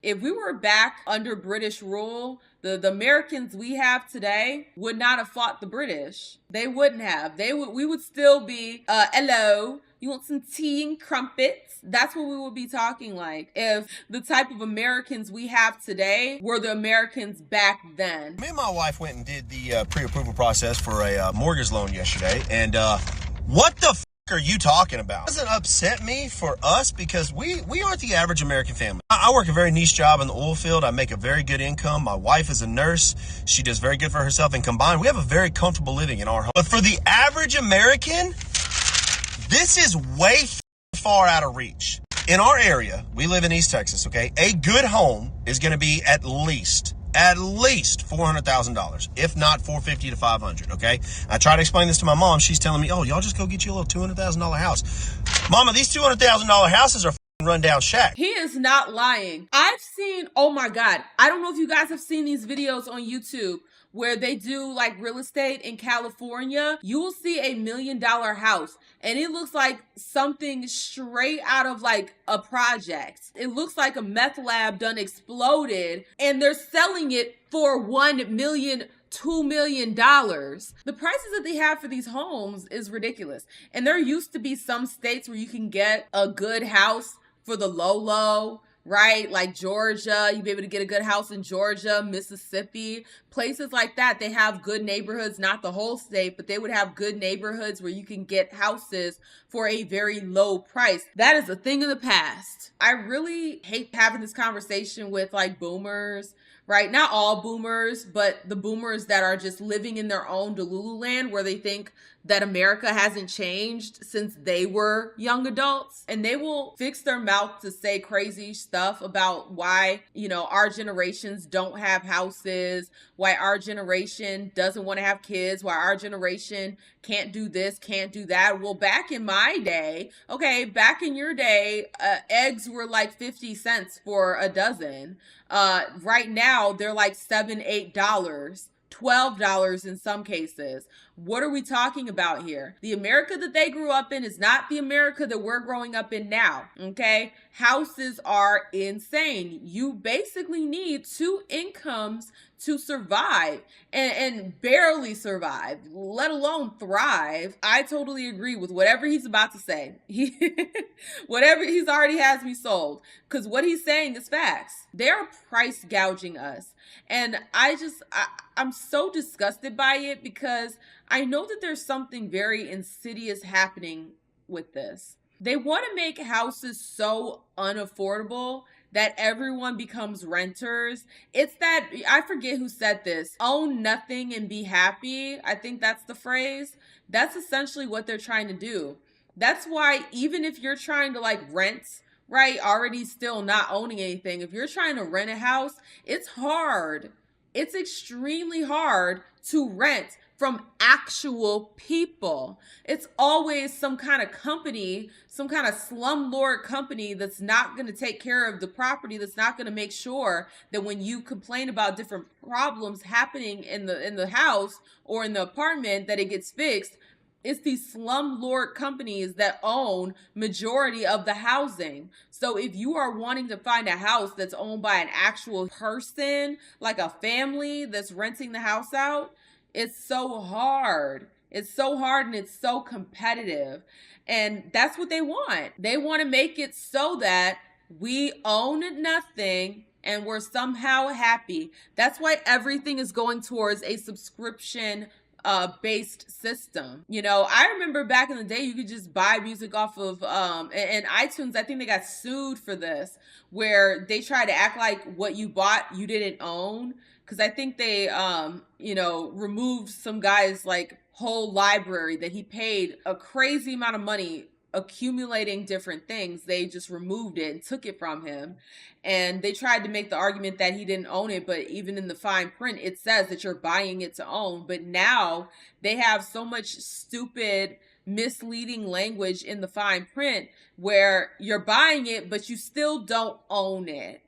If we were back under British rule, the Americans we have today would not have fought the British. They wouldn't have. We would still be hello. You want some tea and crumpets? That's what we would be talking like if the type of Americans we have today were the Americans back then. Me and my wife went and did the pre-approval process for a mortgage loan yesterday, and what the are you talking about? It doesn't upset me for us because we aren't the average American family. I work a very niche job in the oil field. I make a very good income. My wife is a nurse. She does very good for herself, and combined, we have a very comfortable living in our home. But for the average American, this is way far out of reach. In our area, we live in East Texas, okay? A good home is going to be at least $400,000, if not $450 to $500. Okay, I try to explain this to my mom. She's telling me, "Oh, y'all just go get you a little $200,000 house." Mama, these $200,000 houses are rundown shack. He is not lying. I've seen, oh my God, I don't know if you guys have seen these videos on YouTube where they do like real estate in California. You will see $1 million house and it looks like something straight out of like a project. It looks like a meth lab done exploded and they're selling it for $1 million, $2 million. The prices that they have for these homes is ridiculous. And there used to be some states where you can get a good house for the low, right? Like Georgia, you'd be able to get a good house in Georgia, Mississippi, places like that. They have good neighborhoods, not the whole state, but they would have good neighborhoods where you can get houses for a very low price. That is a thing of the past. I really hate having this conversation with like boomers, right? Not all boomers, but the boomers that are just living in their own Delulu land where they think that America hasn't changed since they were young adults. And they will fix their mouth to say crazy stuff about why, our generations don't have houses, why our generation doesn't want to have kids, why our generation can't do this, can't do that. Well, back in my day, back in your day, eggs were like 50 cents for a dozen. Right now, they're like $7, $8. $12 in some cases. What are we talking about here? The America that they grew up in is not the America that we're growing up in now, okay? Houses are insane. You basically need 2 incomes to survive and barely survive, let alone thrive. I totally agree with whatever he's about to say. Whatever he's already has me sold, because what he's saying is facts. They're price gouging us. And I'm so disgusted by it because I know that there's something very insidious happening with this. They want to make houses so unaffordable that everyone becomes renters. It's that, I forget who said this, own nothing and be happy. I think that's the phrase. That's essentially what they're trying to do. That's why even if you're trying to like rent, right, already still not owning anything, if you're trying to rent a house, it's hard. It's extremely hard to rent from actual people. It's always some kind of company, some kind of slumlord company that's not going to take care of the property, that's not going to make sure that when you complain about different problems happening in the house or in the apartment that it gets fixed. It's these slumlord companies that own majority of the housing. So if you are wanting to find a house that's owned by an actual person, like a family that's renting the house out, it's so hard. It's so hard and it's so competitive. And that's what they want. They want to make it so that we own nothing and we're somehow happy. That's why everything is going towards a subscription based system. I remember back in the day you could just buy music off of and iTunes. I think they got sued for this, where they tried to act like what you bought you didn't own, because I think they removed some guy's like whole library that he paid a crazy amount of money accumulating different things. They just removed it and took it from him, and they tried to make the argument that he didn't own it, but even in the fine print it says that you're buying it to own. But now they have so much stupid misleading language in the fine print where you're buying it but you still don't own it.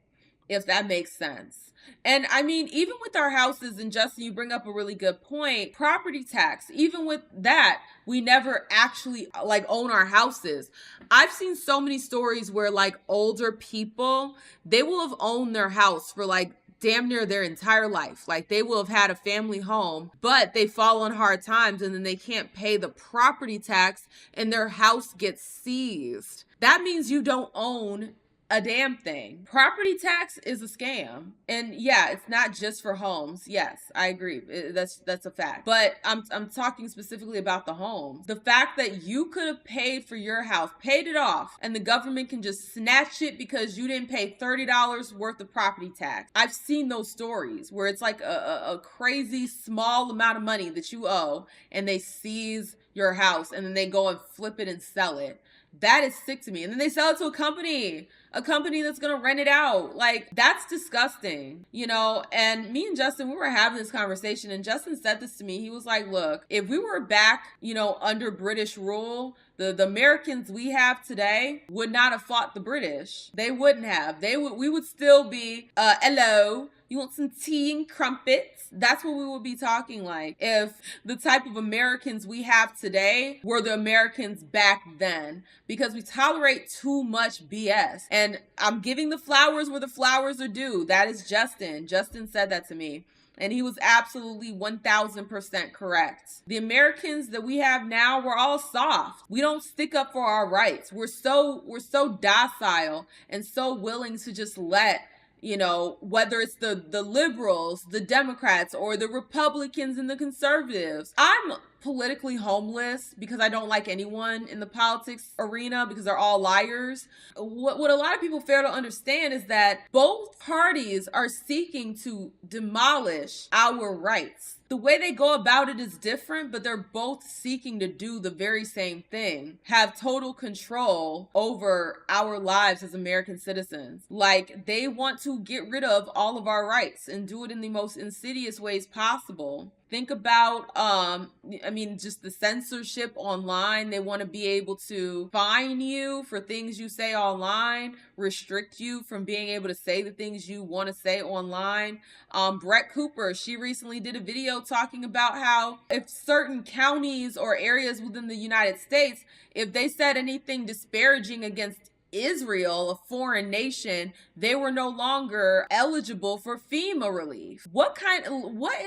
if that makes sense. And I mean, even with our houses, and Justin, you bring up a really good point, property tax, even with that, we never actually like own our houses. I've seen so many stories where like older people, they will have owned their house for like damn near their entire life. Like they will have had a family home, but they fall on hard times and then they can't pay the property tax and their house gets seized. That means you don't own a damn thing. Property tax is a scam. And yeah, it's not just for homes. Yes, I agree. That's a fact. But I'm talking specifically about the homes. The fact that you could have paid for your house, paid it off, and the government can just snatch it because you didn't pay $30 worth of property tax. I've seen those stories where it's like a crazy small amount of money that you owe and they seize your house and then they go and flip it and sell it. That is sick to me. And then they sell it to a company that's going to rent it out. Like, that's disgusting, you know? And me and Justin, we were having this conversation, and Justin said this to me. He was like, look, if we were back, you know, under British rule, the Americans we have today would not have fought the British. They wouldn't have. We would still be, hello, you want some tea and crumpets? That's what we would be talking like if the type of Americans we have today were the Americans back then, because we tolerate too much BS. And I'm giving the flowers where the flowers are due. That is Justin. Justin said that to me. And he was absolutely 1000% correct. The Americans that we have now, we're all soft. We don't stick up for our rights. We're so docile and so willing to just let, you know, whether it's the liberals, the Democrats, or the Republicans and the conservatives. I'm politically homeless because I don't like anyone in the politics arena because they're all liars. What a lot of people fail to understand is that both parties are seeking to demolish our rights. The way they go about it is different, but they're both seeking to do the very same thing. Have total control over our lives as American citizens. Like, they want to get rid of all of our rights and do it in the most insidious ways possible. Think about, just the censorship online. They want to be able to fine you for things you say online, restrict you from being able to say the things you want to say online. Brett Cooper, she recently did a video talking about how if certain counties or areas within the United States, if they said anything disparaging against Israel, a foreign nation, they were no longer eligible for FEMA relief. What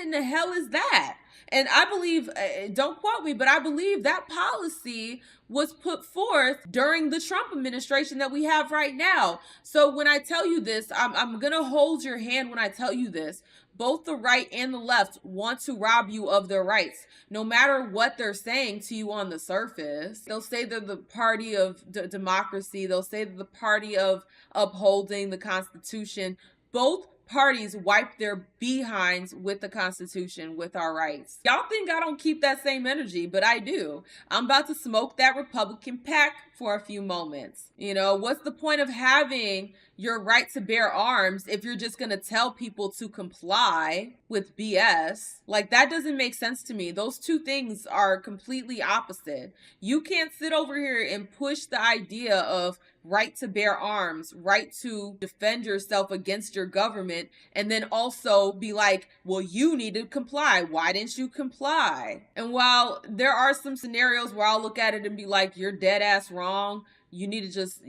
in the hell is that? And I believe, don't quote me, but I believe that policy was put forth during the Trump administration that we have right now. So when I tell you this, I'm going to hold your hand when I tell you this. Both the right and the left want to rob you of their rights, no matter what they're saying to you on the surface. They'll say they're the party of democracy. They'll say they're the party of upholding the Constitution. Both parties wipe their behinds with the Constitution, with our rights. Y'all think I don't keep that same energy, but I do. I'm about to smoke that Republican pack for a few moments. You know, what's the point of having your right to bear arms if you're just gonna tell people to comply with BS? Like, that doesn't make sense to me. Those two things are completely opposite. You can't sit over here and push the idea of right to bear arms, right to defend yourself against your government, and then also be like, well, you need to comply. Why didn't you comply? And while there are some scenarios where I'll look at it and be like, you're dead ass wrong, you need to just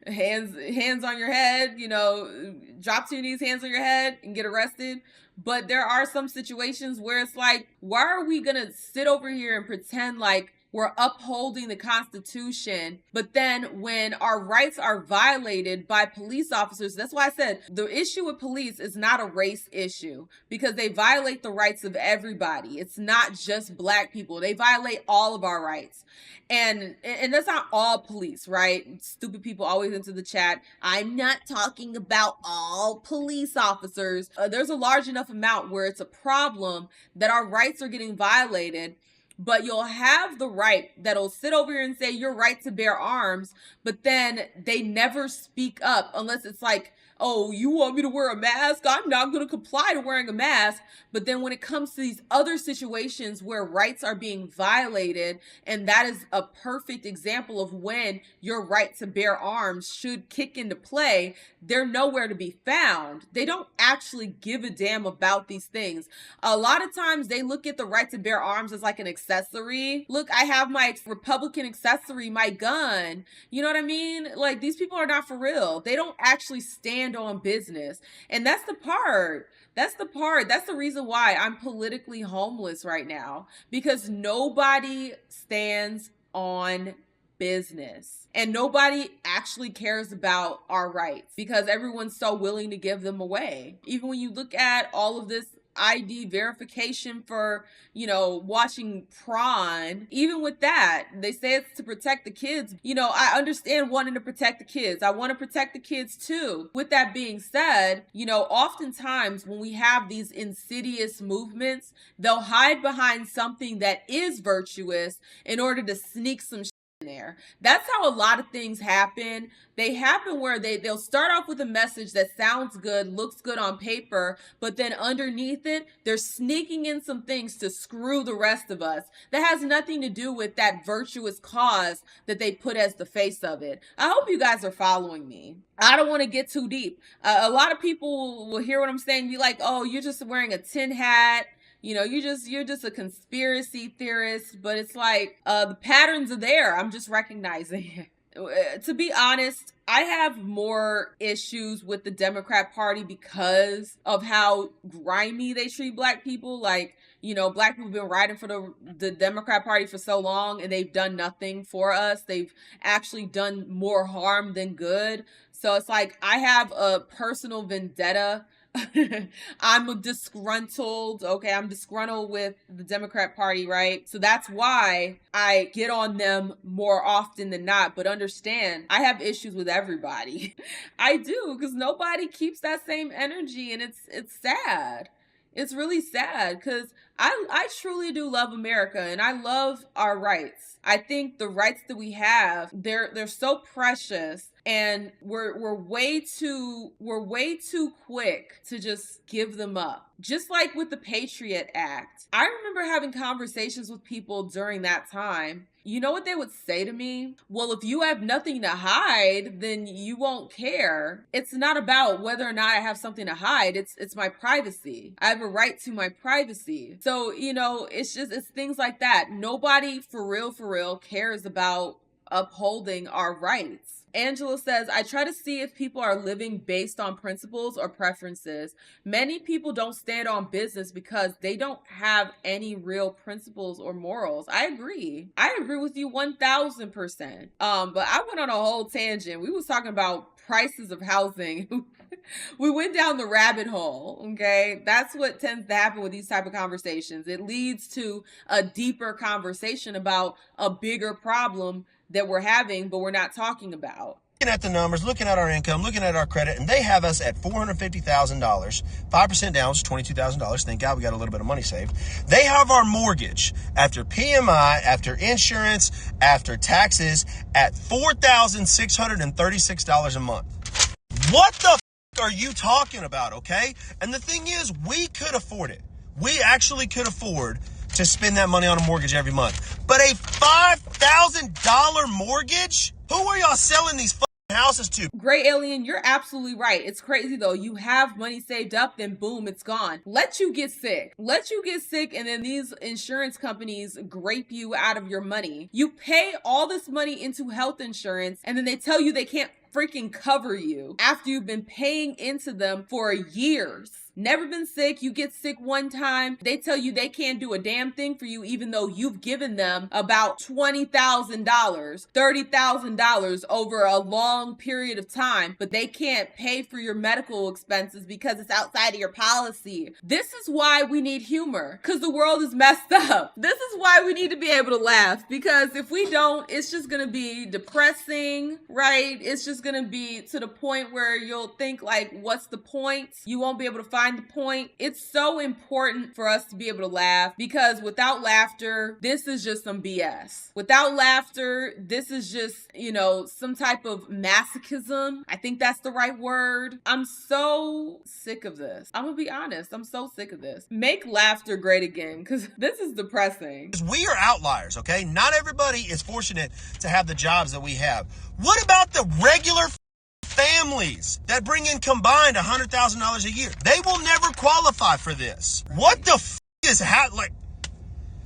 hands on your head, you know, drop to your knees, hands on your head, and get arrested. But there are some situations where it's like, why are we gonna sit over here and pretend like we're upholding the Constitution, but then when our rights are violated by police officers, that's why I said the issue with police is not a race issue, because they violate the rights of everybody. It's not just Black people. They violate all of our rights. And that's not all police, right? Stupid people always into the chat. I'm not talking about all police officers. There's a large enough amount where it's a problem that our rights are getting violated. But you'll have the right that'll sit over here and say your right to bear arms, but then they never speak up unless it's like oh, you want me to wear a mask? I'm not going to comply to wearing a mask. But then when it comes to these other situations where rights are being violated, and that is a perfect example of when your right to bear arms should kick into play, they're nowhere to be found. They don't actually give a damn about these things. A lot of times they look at the right to bear arms as like an accessory. Look, I have my Republican accessory, my gun. You know what I mean? Like, these people are not for real. They don't actually stand on business. And that's the part. That's the reason why I'm politically homeless right now, because nobody stands on business and nobody actually cares about our rights because everyone's so willing to give them away. Even when you look at all of this ID verification for, watching prawn, even with that, they say it's to protect the kids. I understand wanting to protect the kids. I want to protect the kids too. With that being said, oftentimes when we have these insidious movements, they'll hide behind something that is virtuous in order to sneak some in there. That's how a lot of things happen. They happen where they'll start off with a message that sounds good, looks good on paper, but then underneath it, they're sneaking in some things to screw the rest of us that has nothing to do with that virtuous cause that they put as the face of it. I hope you guys are following me. I don't want to get too deep. A lot of people will hear what I'm saying, be like, oh, you're just wearing a tin hat. You're just a conspiracy theorist, but it's like the patterns are there. I'm just recognizing it. To be honest, I have more issues with the Democrat Party because of how grimy they treat black people. Like, black people have been riding for the Democrat Party for so long and they've done nothing for us. They've actually done more harm than good. So it's like I have a personal vendetta. I'm disgruntled with the Democrat Party, right? So that's why I get on them more often than not. But understand, I have issues with everybody. I do, because nobody keeps that same energy, and it's sad. It's really sad because I truly do love America and I love our rights. I think the rights that we have, they're so precious, and we're way too quick to just give them up. Just like with the Patriot Act. I remember having conversations with people during that time. You know what they would say to me? Well, if you have nothing to hide, then you won't care. It's not about whether or not I have something to hide. It's my privacy. I have a right to my privacy. So, it's things like that. Nobody for real cares about upholding our rights. Angela says, I try to see if people are living based on principles or preferences. Many people don't stand on business because they don't have any real principles or morals. I agree with you 1000%. But I went on a whole tangent. We was talking about prices of housing. We went down the rabbit hole, okay? That's what tends to happen with these type of conversations. It leads to a deeper conversation about a bigger problem that we're having, but we're not talking about. Looking at the numbers, looking at our income, looking at our credit, and they have us at $450,000, 5% down, which is $22,000. Thank God we got a little bit of money saved. They have our mortgage after PMI, after insurance, after taxes at $4,636 a month. What the are you talking about, okay? And the thing is, we could afford it. We actually could afford to spend that money on a mortgage every month. But a $5,000 mortgage? Who are y'all selling these houses to? Gray Alien, you're absolutely right. It's crazy though. You have money saved up, then boom, it's gone. Let you get sick, and then these insurance companies grape you out of your money. You pay all this money into health insurance, and then they tell you they can't freaking cover you after you've been paying into them for years. Never been sick. You get sick one time. They tell you they can't do a damn thing for you, even though you've given them about $20,000, $30,000 over a long period of time, but they can't pay for your medical expenses because it's outside of your policy. This is why we need humor, because the world is messed up. This is why we need to be able to laugh, because if we don't, it's just going to be depressing, right? It's just just gonna be to the point where you'll think like, what's the point? You won't be able to find the point. It's so important for us to be able to laugh, because without laughter, this is just some BS. Without laughter, this is just, some type of masochism. I think that's the right word. I'm so sick of this. I'm gonna be honest. I'm so sick of this. Make laughter great again, because this is depressing. We are outliers, okay? Not everybody is fortunate to have the jobs that we have. What about the regular families that bring in combined $100,000 a year? They will never qualify for this. What the is like?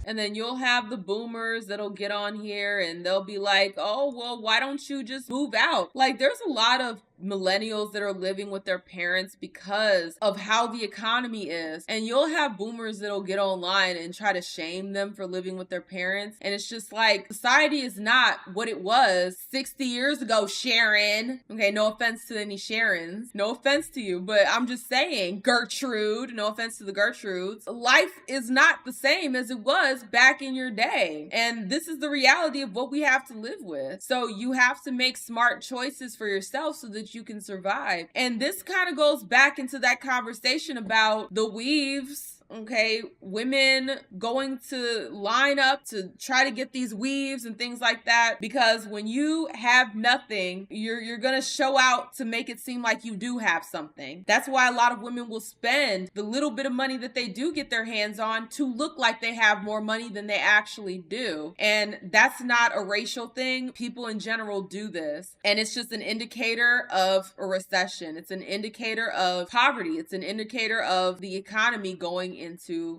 And then you'll have the boomers that'll get on here and they'll be like, oh, well, why don't you just move out? Like, there's a lot of millennials that are living with their parents because of how the economy is. And you'll have boomers that'll get online and try to shame them for living with their parents. And it's just like, society is not what it was 60 years ago, Sharon. Okay, no offense to any Sharons. No offense to you, but I'm just saying, Gertrude, no offense to the Gertrudes. Life is not the same as it was back in your day. And this is the reality of what we have to live with. So you have to make smart choices for yourself so that you can survive. And this kind of goes back into that conversation about the weaves. Okay, women going to line up to try to get these weaves and things like that, because when you have nothing, you're gonna show out to make it seem like you do have something. That's why a lot of women will spend the little bit of money that they do get their hands on to look like they have more money than they actually do. And that's not a racial thing. People in general do this, and it's just an indicator of a recession. It's an indicator of poverty. It's an indicator of the economy going into